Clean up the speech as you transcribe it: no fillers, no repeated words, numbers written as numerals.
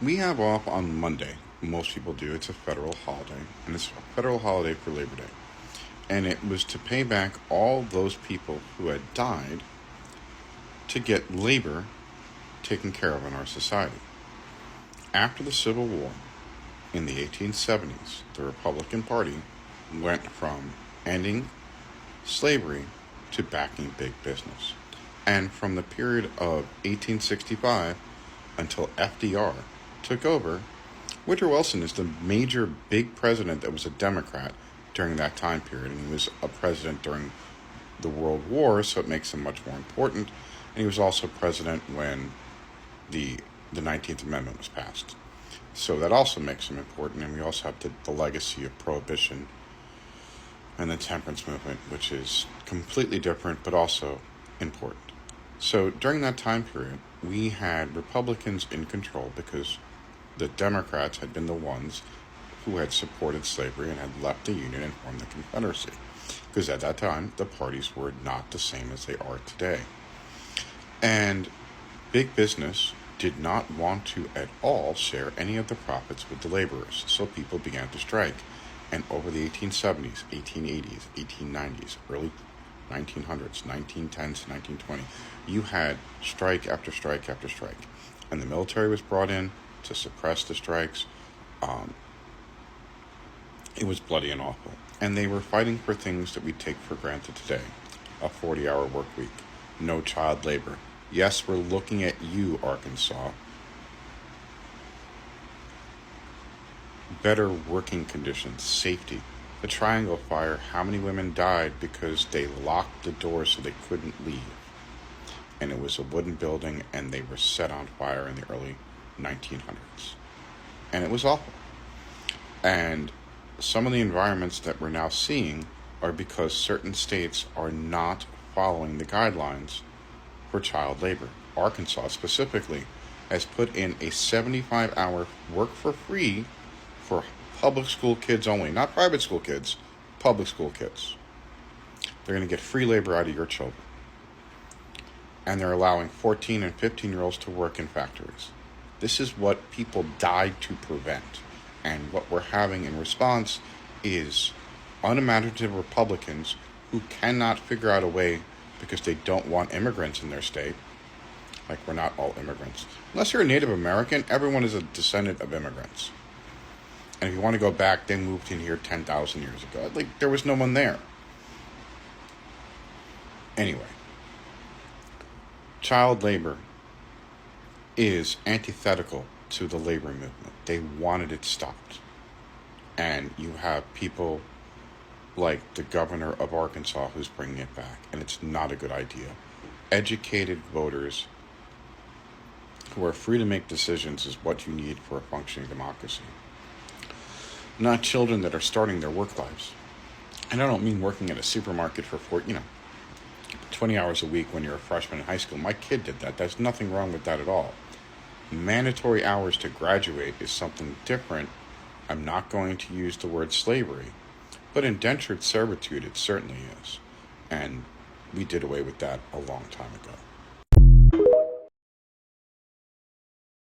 We have off on Monday. Most people do. It's a federal holiday, and it's a federal holiday for Labor Day. And it was to pay back all those people who had died to get labor taken care of in our society. After the Civil War in the 1870s, the Republican Party went from ending slavery to backing big business. And from the period of 1865 until FDR took over, Woodrow Wilson is the major big president that was a Democrat during that time period. And he was a president during the World War, so it makes him much more important. And he was also president when the 19th Amendment was passed. So that also makes him important. And we also have the legacy of Prohibition and the temperance movement, which is completely different but also important. So during that time period, we had Republicans in control because the Democrats had been the ones who had supported slavery and had left the Union and formed the Confederacy. Because at that time, the parties were not the same as they are today. And big business did not want to at all share any of the profits with the laborers, so people began to strike. And over the 1870s, 1880s, 1890s, early 1900s, 1910s, 1920, you had strike after strike after strike. And the military was brought in to suppress the strikes. It was bloody and awful. And they were fighting for things that we take for granted today. A 40-hour work week, no child labor. Yes, we're looking at you, Arkansas. Better working conditions, safety. The Triangle Fire, how many women died because they locked the doors so they couldn't leave? And it was a wooden building, and they were set on fire in the early 1900s. And it was awful. And some of the environments that we're now seeing are because certain states are not following the guidelines for child labor. Arkansas specifically has put in a 75-hour work for free for public school kids only, not private school kids, public school kids. They're going to get free labor out of your children. And they're allowing 14 and 15-year-olds to work in factories. This is what people died to prevent. And what we're having in response is unimaginative Republicans who cannot figure out a way because they don't want immigrants in their state. Like, we're not all immigrants. Unless you're a Native American, everyone is a descendant of immigrants. And if you want to go back, they moved in here 10,000 years ago. Like, there was no one there. Anyway, child labor is antithetical to the labor movement. They wanted it stopped. And you have people like the governor of Arkansas who's bringing it back. And it's not a good idea. Educated voters who are free to make decisions is what you need for a functioning democracy. Not children that are starting their work lives. And I don't mean working at a supermarket for 20 hours a week when you're a freshman in high school. My kid did that. There's nothing wrong with that at all. Mandatory hours to graduate is something different. I'm not going to use the word slavery, but indentured servitude it certainly is. And we did away with that a long time ago.